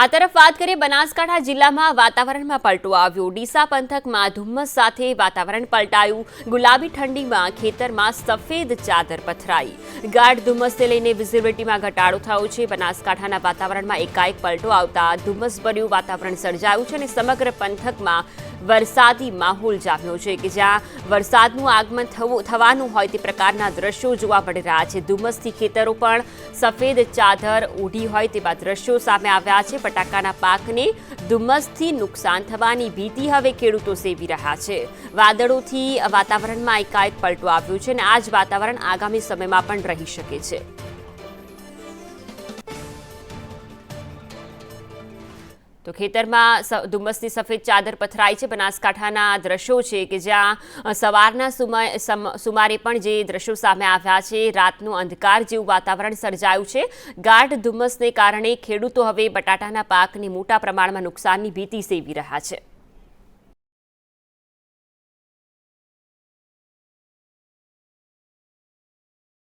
આ તરફ વાત કરીએ બનાસકાંઠા જિલ્લામાં વાતાવરણમાં પલટો આવ્યો। ડીસા પંથકમાં ધુમ્મસ સાથે વાતાવરણ પલટાયું। ગુલાબી ઠંડીમાં ખેતરમાં સફેદ ચાદર પથરાઈ। ગાઢ ધુમ્મસને લઈને વિઝિબિલિટીમાં ઘટાડો થયો છે। બનાસકાંઠાના વાતાવરણમાં એકાએક પલટો આવતા ધુમ્મસભર્યું વાતાવરણ સર્જાયું છે અને સમગ્ર પંથકમાં વરસાદી માહોલ જામ્યો છે કે જ્યાં વરસાદનું આગમન થવાનું હોય તે પ્રકારના દ્રશ્યો જોવા મળી રહ્યા છે। ધુમ્મસથી ખેતરો પણ સફેદ ચાદર ઓઢી હોય તેવા દ્રશ્યો સામે આવ્યા છે। બટાકાના પાકને ધુમ્મસથી નુકસાન થવાની ભીતિ હવે ખેડૂતો સેવી રહ્યા છે। વાદળોથી વાતાવરણમાં એકાએક પલટો આવ્યો છે અને આ જ વાતાવરણ આગામી સમયમાં પણ રહી શકે છે। તો ખેતરમાં ધુમ્મસની સફેદ ચાદર પથરાઈ છે। બનાસકાંઠાના દ્રશ્યો છે કે જ્યાં સવારના સુમારે પણ જે દ્રશ્યો સામે આવ્યા છે। રાતનું અંધકાર જેવું વાતાવરણ સર્જાયું છે। ગાઢ ધુમ્મસને કારણે ખેડૂતો હવે બટાટાના પાકને મોટા પ્રમાણમાં નુકસાનની ભીતિ સેવી રહ્યા છે।